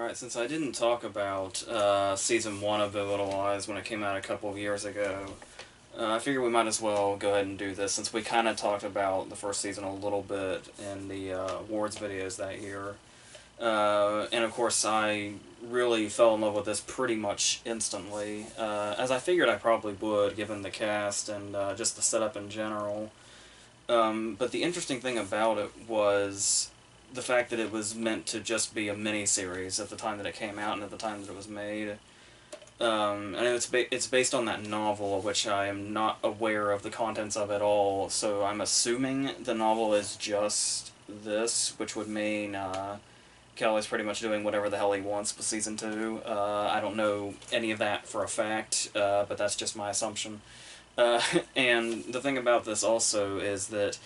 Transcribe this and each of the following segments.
Alright, since I didn't talk about Season 1 of Big Little Lies when it came out a couple of years ago, I figured we might as well go ahead and do this since we kind of talked about the first season a little bit in the awards videos that year. And of course, I really fell in love with this pretty much instantly, as I figured I probably would given the cast and just the setup in general. But the interesting thing about it was the fact that it was meant to just be a mini-series at the time that it came out and at the time that it was made. And it's based on that novel, of which I am not aware of the contents of at all, so I'm assuming the novel is just this, which would mean Kelly's pretty much doing whatever the hell he wants with Season 2. I don't know any of that for a fact, but that's just my assumption. And the thing about this also is that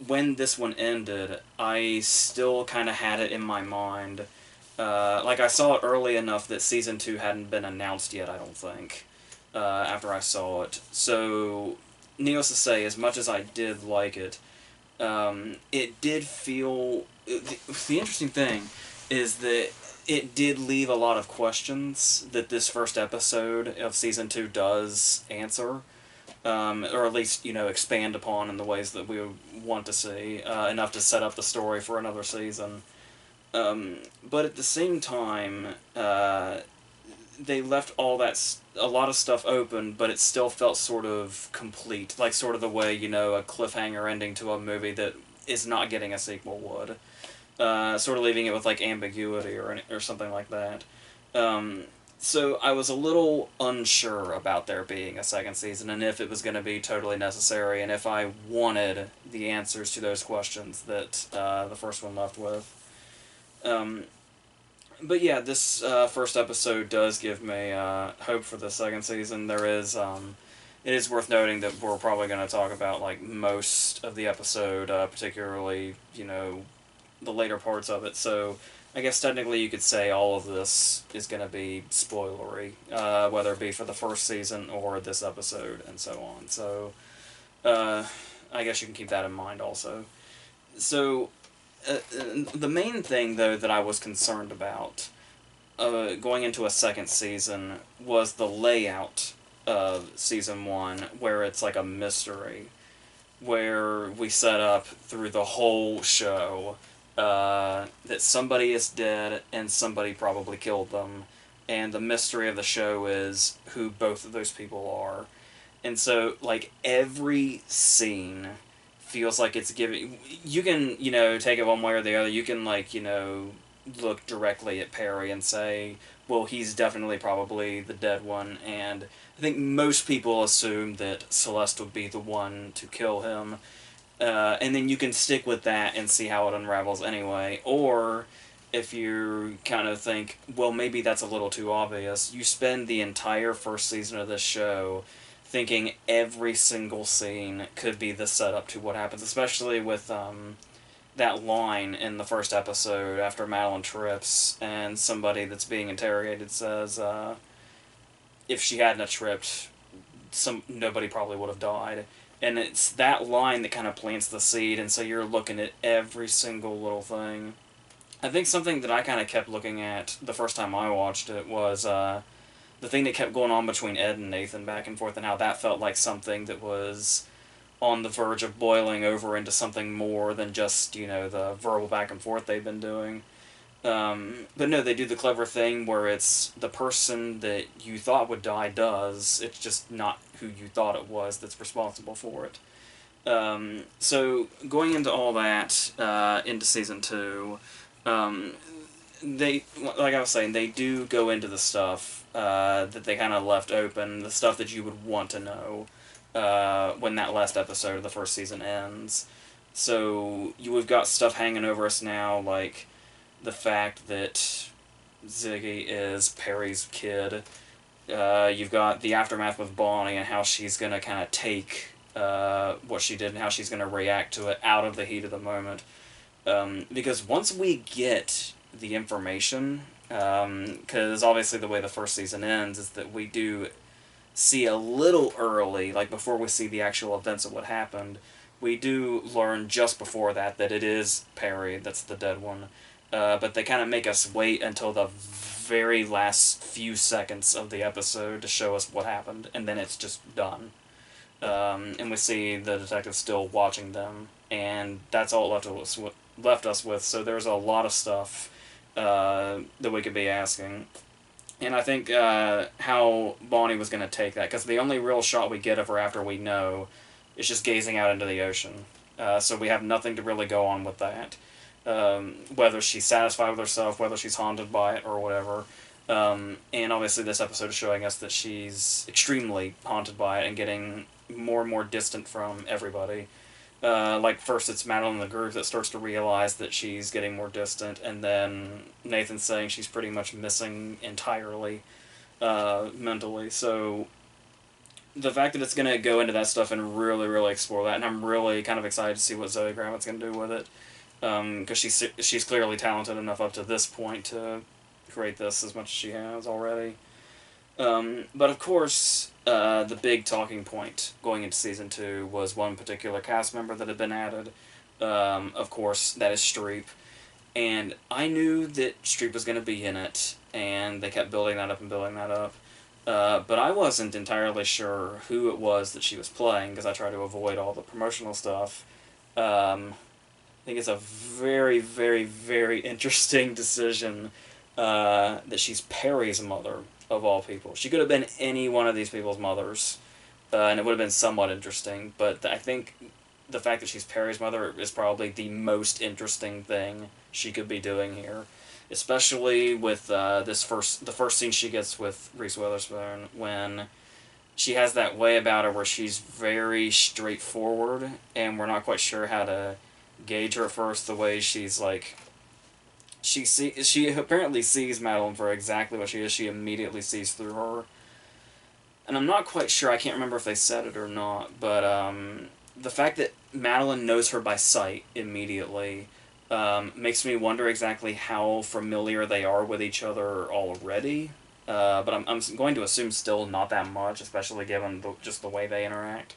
when this one ended, I still kind of had it in my mind. Like, I saw it early enough that Season 2 hadn't been announced yet, I don't think, after I saw it. So, needless to say, as much as I did like it, it did feel... The interesting thing is that it did leave a lot of questions that this first episode of Season 2 does answer. Or at least, expand upon in the ways that we would want to see, enough to set up the story for another season. But at the same time, they left a lot of stuff open, but it still felt sort of complete, like sort of the way, a cliffhanger ending to a movie that is not getting a sequel would. Sort of leaving it with, like, ambiguity or something like that. So I was a little unsure about there being a second season and if it was going to be totally necessary and if I wanted the answers to those questions that the first one left with. But yeah, this first episode does give me hope for the second season. It is worth noting that we're probably going to talk about, like, most of the episode, particularly, the later parts of it, so I guess technically you could say all of this is going to be spoilery, whether it be for the first season or this episode, and so on. So, I guess you can keep that in mind also. So, the main thing, though, that I was concerned about going into a second season was the layout of Season 1, where it's like a mystery, where we set up through the whole show that somebody is dead and somebody probably killed them, and the mystery of the show is who both of those people are. And so, like, every scene feels like it's giving... You can, take it one way or the other. You can, like, look directly at Perry and say, well, he's definitely probably the dead one, and I think most people assume that Celeste would be the one to kill him. And then you can stick with that and see how it unravels anyway. Or, if you kind of think, well, maybe that's a little too obvious, you spend the entire first season of this show thinking every single scene could be the setup to what happens, especially with that line in the first episode after Madeline trips and somebody that's being interrogated says, if she hadn't have tripped, nobody probably would have died. And it's that line that kind of plants the seed, and so you're looking at every single little thing. I think something that I kind of kept looking at the first time I watched it was the thing that kept going on between Ed and Nathan back and forth, and how that felt like something that was on the verge of boiling over into something more than just, the verbal back and forth they've been doing. But no, they do the clever thing where it's the person that you thought would die does, it's just not who you thought it was that's responsible for it. So, going into all that, into Season 2, they, like I was saying, they do go into the stuff that they kind of left open, the stuff that you would want to know when that last episode of the first season ends. So, we've got stuff hanging over us now, like the fact that Ziggy is Perry's kid. You've got the aftermath with Bonnie and how she's going to kind of take what she did and how she's going to react to it out of the heat of the moment. Because once we get the information, because obviously the way the first season ends is that we do see a little early, like before we see the actual events of what happened, we do learn just before that it is Perry that's the dead one. but they kind of make us wait until the very last few seconds of the episode to show us what happened, and then it's just done. And we see the detective still watching them, and that's all left us with. So there's a lot of stuff that we could be asking. And I think how Bonnie was going to take that, because the only real shot we get of her after we know is just gazing out into the ocean. So we have nothing to really go on with that. Whether she's satisfied with herself, whether she's haunted by it, or whatever. And obviously this episode is showing us that she's extremely haunted by it and getting more and more distant from everybody. Like, first it's Madeline in the group that starts to realize that she's getting more distant, and then Nathan's saying she's pretty much missing entirely mentally. So the fact that it's going to go into that stuff and really, really explore that, and I'm really kind of excited to see what Zoe Gravitt's going to do with it. Because she's clearly talented enough up to this point to create this as much as she has already. But of course, the big talking point going into season 2 was one particular cast member that had been added. Of course, that is Streep. And I knew that Streep was going to be in it, and they kept building that up and building that up. But I wasn't entirely sure who it was that she was playing, because I try to avoid all the promotional stuff. I think it's a very, very, very interesting decision that she's Perry's mother, of all people. She could have been any one of these people's mothers, and it would have been somewhat interesting, but I think the fact that she's Perry's mother is probably the most interesting thing she could be doing here, especially with the first scene she gets with Reese Witherspoon, when she has that way about her where she's very straightforward, and we're not quite sure how to gauge her at first. The way she's like, she apparently sees Madeline for exactly what she is. She immediately sees through her, and I'm not quite sure. I can't remember if they said it or not, but the fact that Madeline knows her by sight immediately makes me wonder exactly how familiar they are with each other already. But I'm going to assume still not that much, especially given just the way they interact.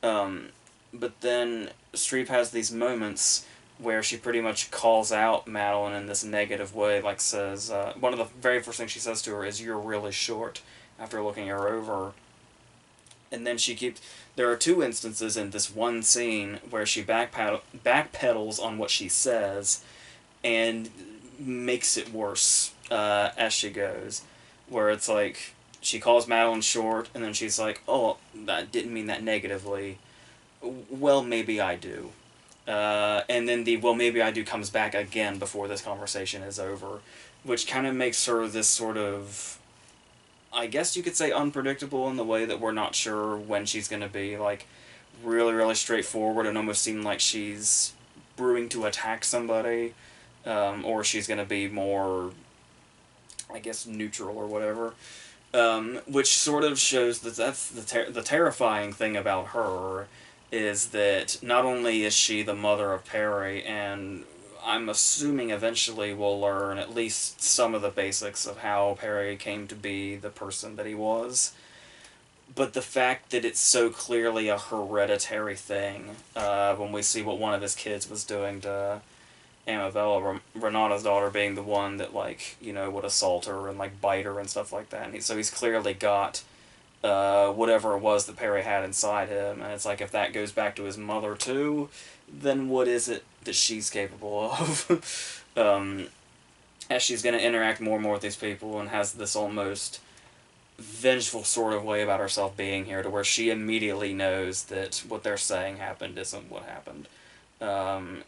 But then Streep has these moments where she pretty much calls out Madeline in this negative way, like says, one of the very first things she says to her is, "You're really short," after looking her over. And then there are two instances in this one scene where she backpedals on what she says and makes it worse as she goes. Where it's like, she calls Madeline short, and then she's like, "Oh, that didn't mean that negatively. Well, maybe I do." And then the "well, maybe I do" comes back again before this conversation is over, which kind of makes her this sort of, I guess you could say, unpredictable in the way that we're not sure when she's going to be, like, really, really straightforward and almost seem like she's brewing to attack somebody, or she's going to be more, I guess, neutral or whatever. Which sort of shows that that's the terrifying thing about her, is that not only is she the mother of Perry, and I'm assuming eventually we'll learn at least some of the basics of how Perry came to be the person that he was, but the fact that it's so clearly a hereditary thing, when we see what one of his kids was doing to Amabella, Renata's daughter, being the one that, like, you know, would assault her and, like, bite her and stuff like that. And so he's clearly got whatever it was that Perry had inside him. And it's like, if that goes back to his mother too, then what is it that she's capable of? As she's going to interact more and more with these people and has this almost vengeful sort of way about herself being here, to where she immediately knows that what they're saying happened isn't what happened.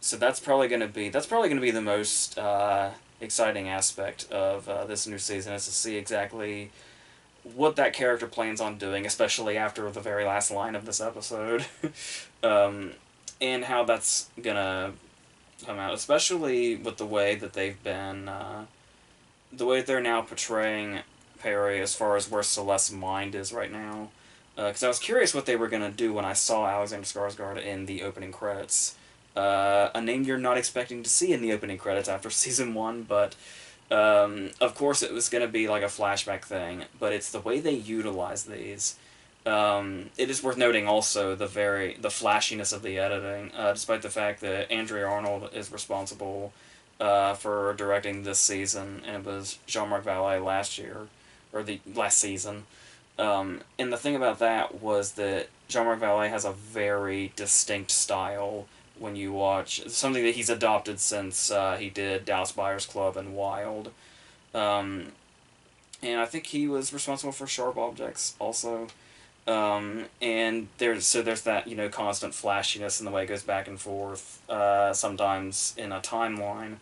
So that's probably going to be the most exciting aspect of this new season, is to see exactly what that character plans on doing, especially after the very last line of this episode, and how that's gonna come out, especially with the way that they've been, the way they're now portraying Perry as far as where Celeste's mind is right now. Because I was curious what they were gonna do when I saw Alexander Skarsgård in the opening credits. A name you're not expecting to see in the opening credits after season 1, but of course it was going to be like a flashback thing, but it's the way they utilize these. It is worth noting also the flashiness of the editing, despite the fact that Andrea Arnold is responsible for directing this season, and it was Jean-Marc Vallée last year, or the last season. And the thing about that was that Jean-Marc Vallée has a very distinct style when you watch something that he's adopted since he did Dallas Buyers Club and Wild. Um, and I think he was responsible for Sharp Objects also. And there's that constant flashiness in the way it goes back and forth. Sometimes in a timeline,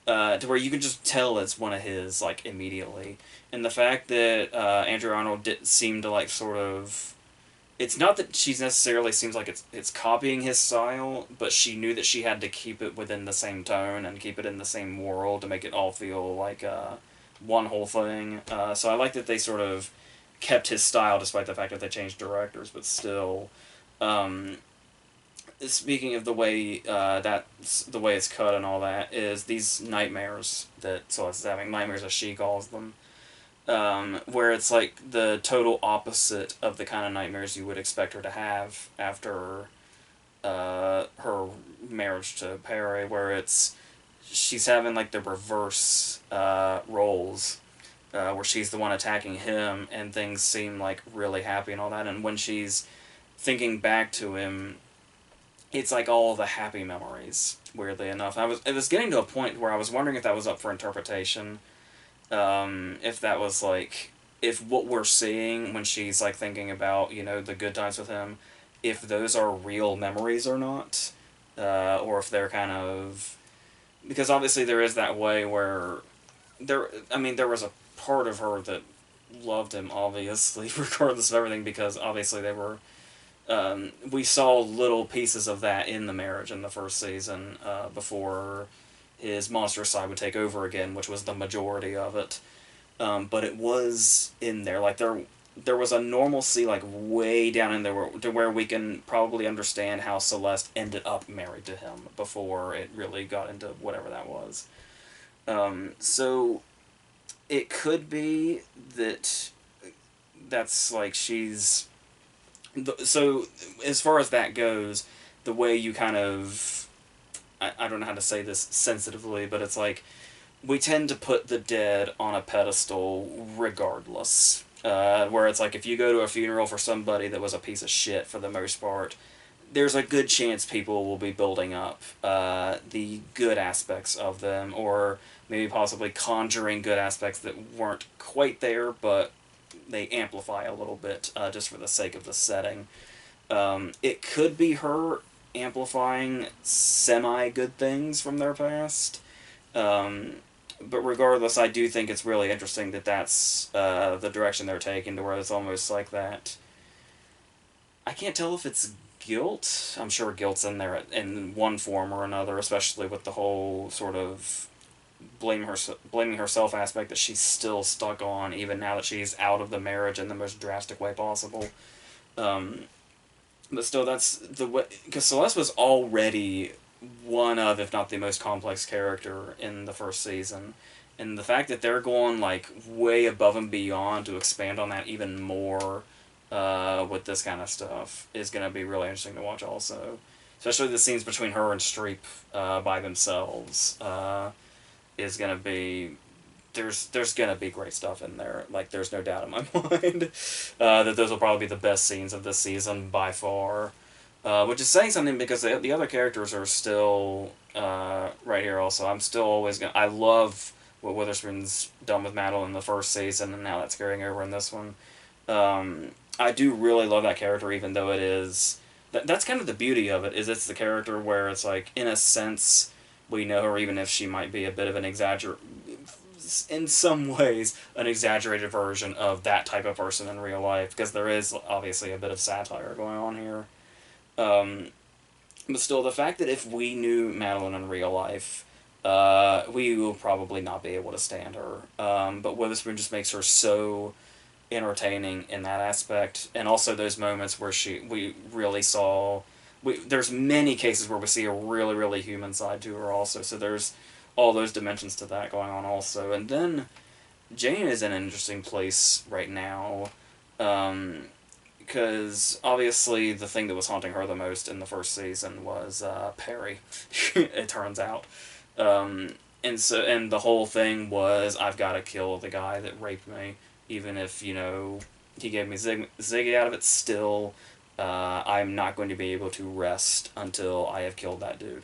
to where you can just tell it's one of his like immediately. And the fact that Andrew Arnold did seem to like sort of, it's not that she's necessarily seems like it's copying his style, but she knew that she had to keep it within the same tone and keep it in the same world to make it all feel like one whole thing. So I like that they sort of kept his style despite the fact that they changed directors, but still. Um, Speaking of the way the way it's cut and all that, is these nightmares that Celeste is having, nightmares as she calls them, where it's like the total opposite of the kind of nightmares you would expect her to have after her marriage to Perry, where it's she's having like the reverse roles, where she's the one attacking him and things seem like really happy and all that, and when she's thinking back to him, it's like all the happy memories. Weirdly enough, it was getting to a point where I was wondering if that was up for interpretation. If that was like if what we're seeing when she's like thinking about the good times with him, if those are real memories or not, or if they're kind of because obviously there is that way where there was a part of her that loved him obviously regardless of everything because obviously they were we saw little pieces of that in the marriage in the first season before his monstrous side would take over again, which was the majority of it. But it was in there. Like there was a normalcy like way down in there to where we can probably understand how Celeste ended up married to him before it really got into whatever that was. So it could be that that's like she's so as far as that goes, the way you kind of I don't know how to say this sensitively, but it's like we tend to put the dead on a pedestal regardless. Where it's like if you go to a funeral for somebody that was a piece of shit for the most part, there's a good chance people will be building up the good aspects of them, or maybe possibly conjuring good aspects that weren't quite there, but they amplify a little bit just for the sake of the setting. It could be her amplifying semi good things from their past. But regardless, I do think it's really interesting that that's the direction they're taking, to where it's almost like that. I can't tell if it's guilt. I'm sure guilt's in there in one form or another, especially with the whole sort of blaming herself aspect that she's still stuck on, even now that she's out of the marriage in the most drastic way possible. Um, but still, that's the way, because Celeste was already one of, if not the most complex character in the first season, and the fact that they're going like way above and beyond to expand on that even more with this kind of stuff is going to be really interesting to watch. Also, especially the scenes between her and Streep by themselves is going to be there's gonna be great stuff in there. Like there's no doubt in my mind that those will probably be the best scenes of this season by far. Which is saying something because the other characters are still right here. Also, I'm still always gonna. I love what Witherspoon's done with Madeline in the first season, and now that's carrying over in this one. I do really love that character, even though it is. That's kind of the beauty of it. Is it's the character where it's like, in a sense, we know her, even if she might be a bit of an in some ways, an exaggerated version of that type of person in real life, because there is obviously a bit of satire going on here. Um, but still, the fact that if we knew Madeline in real life, we will probably not be able to stand her. But Witherspoon just makes her so entertaining in that aspect, and also those moments where we really saw. There's many cases where we see a really, really human side to her also, so there's all those dimensions to that going on also. And then Jane is in an interesting place right now, because obviously the thing that was haunting her the most in the first season was Perry, it turns out. and the whole thing was, I've got to kill the guy that raped me, even if he gave me Ziggy out of it. Still, I'm not going to be able to rest until I have killed that dude.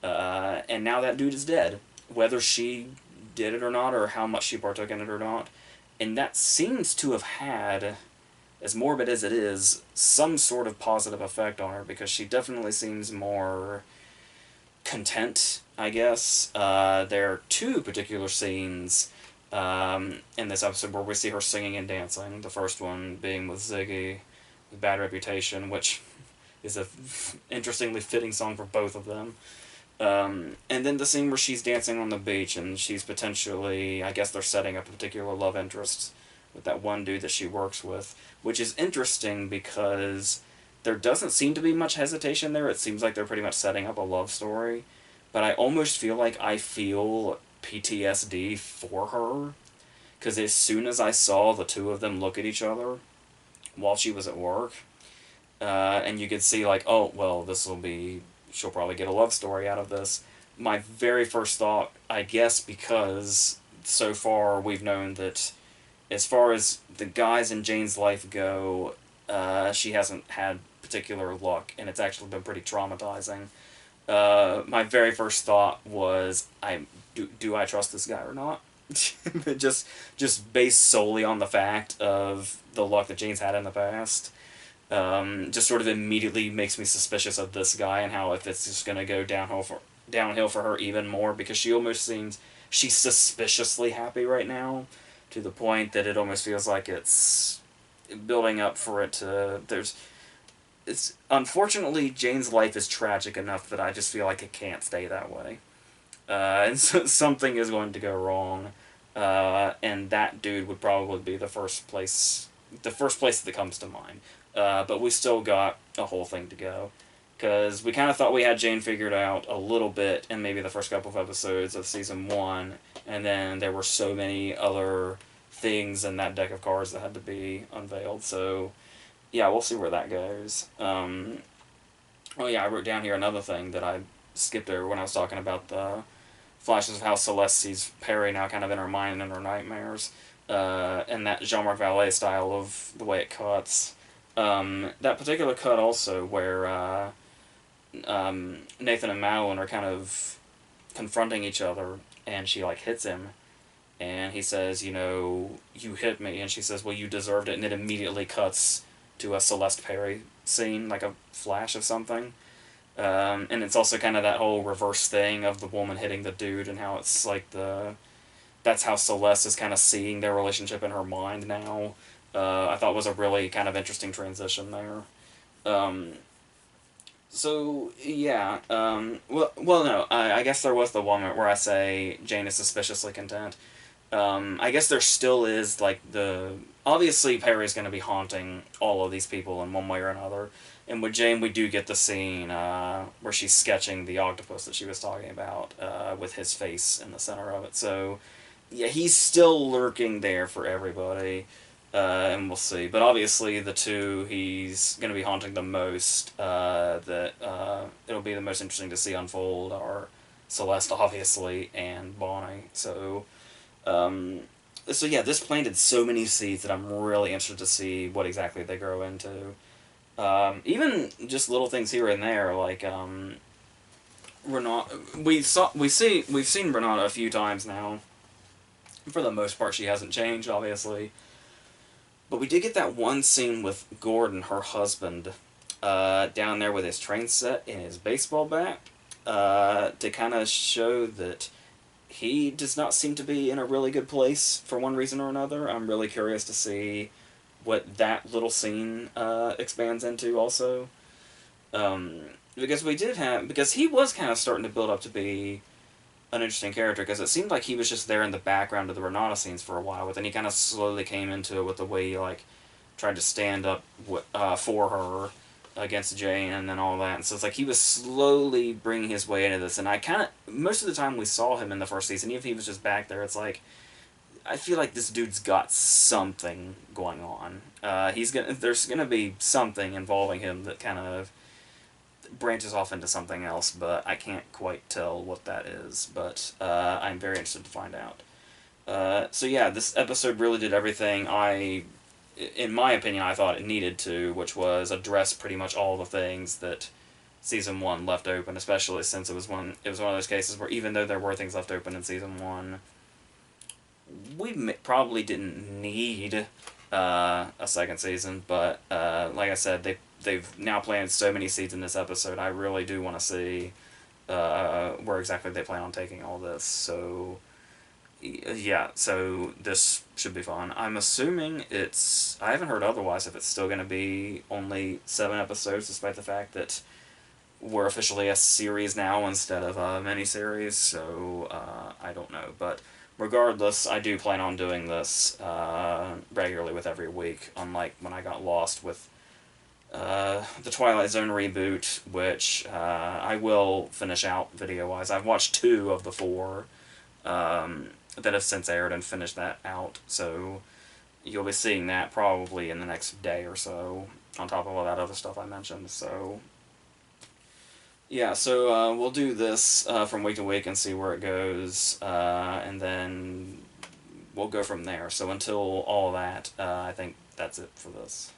And now that dude is dead, whether she did it or not, or how much she partook in it or not. And that seems to have had, as morbid as it is, some sort of positive effect on her, because she definitely seems more content, I guess. There are two particular scenes in this episode where we see her singing and dancing. The first one being with Ziggy, with Bad Reputation, which is a interestingly fitting song for both of them. And then the scene where she's dancing on the beach and she's potentially, I guess they're setting up a particular love interest with that one dude that she works with, which is interesting because there doesn't seem to be much hesitation there. It seems like they're pretty much setting up a love story. But I almost feel like I feel PTSD for her. Because as soon as I saw the two of them look at each other while she was at work, and you could see, like, oh, well, she'll probably get a love story out of this. My very first thought, I guess because so far we've known that as far as the guys in Jane's life go, she hasn't had particular luck, and it's actually been pretty traumatizing. My very first thought was, do I trust this guy or not? just based solely on the fact of the luck that Jane's had in the past. Just sort of immediately makes me suspicious of this guy, and how if it's just going to go downhill for her even more, because she almost seems, she's suspiciously happy right now, to the point that it almost feels like it's building up for it to, it's unfortunately Jane's life is tragic enough that I just feel like it can't stay that way, and so something is going to go wrong, and that dude would probably be the first place that comes to mind. But we still got a whole thing to go, because we kind of thought we had Jane figured out a little bit in maybe the first couple of episodes of season 1, and then there were so many other things in that deck of cards that had to be unveiled, so yeah, we'll see where that goes. Oh yeah, I wrote down here another thing that I skipped over when I was talking about the flashes of how Celeste sees Perry now kind of in her mind and her nightmares, and that Jean-Marc Vallée style of the way it cuts. That particular cut also, where Nathan and Madeline are kind of confronting each other, and she like hits him, and he says, you hit me, and she says, well, you deserved it, and it immediately cuts to a Celeste Perry scene, like a flash of something. And it's also kind of that whole reverse thing of the woman hitting the dude, and how it's like that's how Celeste is kind of seeing their relationship in her mind now. I thought was a really kind of interesting transition there. So yeah, well, no, I guess there was the moment where I say Jane is suspiciously content. I guess there still is, like, obviously Perry's going to be haunting all of these people in one way or another, and with Jane we do get the scene where she's sketching the octopus that she was talking about, with his face in the center of it, so yeah, he's still lurking there for everybody. And we'll see. But obviously, the two he's going to be haunting the most, that it'll be the most interesting to see unfold, are Celeste, obviously, and Bonnie. So yeah, this planted so many seeds that I'm really interested to see what exactly they grow into. Even just little things here and there, like Renata. We've seen Renata a few times now. For the most part, she hasn't changed, obviously. But we did get that one scene with Gordon, her husband, down there with his train set and his baseball bat, to kind of show that he does not seem to be in a really good place for one reason or another. I'm really curious to see what that little scene expands into also. Because he was kind of starting to build up to be an interesting character, because it seemed like he was just there in the background of the Renata scenes for a while, but then he kind of slowly came into it with the way he, like, tried to stand up for her against Jane and then all that, and so it's like he was slowly bringing his way into this, and I kind of, most of the time we saw him in the first season, even if he was just back there, it's like, I feel like this dude's got something going on. There's gonna be something involving him that kind of, branches off into something else, but I can't quite tell what that is. But I'm very interested to find out. So yeah, this episode really did everything in my opinion, I thought it needed to, which was address pretty much all the things that season one left open, especially since it was one of those cases where even though there were things left open in season one, we probably didn't need a second season. But like I said, they've now planted so many seeds in this episode. I really do want to see where exactly they plan on taking all this. So yeah, so this should be fun. I'm assuming I haven't heard otherwise if it's still going to be only 7 episodes, despite the fact that we're officially a series now instead of a miniseries, so I don't know. But regardless, I do plan on doing this regularly with every week, unlike when I got lost with the Twilight Zone reboot, which I will finish out video-wise. I've watched 2 of the 4 that have since aired and finished that out, so you'll be seeing that probably in the next day or so, on top of all that other stuff I mentioned. So yeah, so we'll do this from week to week and see where it goes, and then we'll go from there. So until all that, I think that's it for this.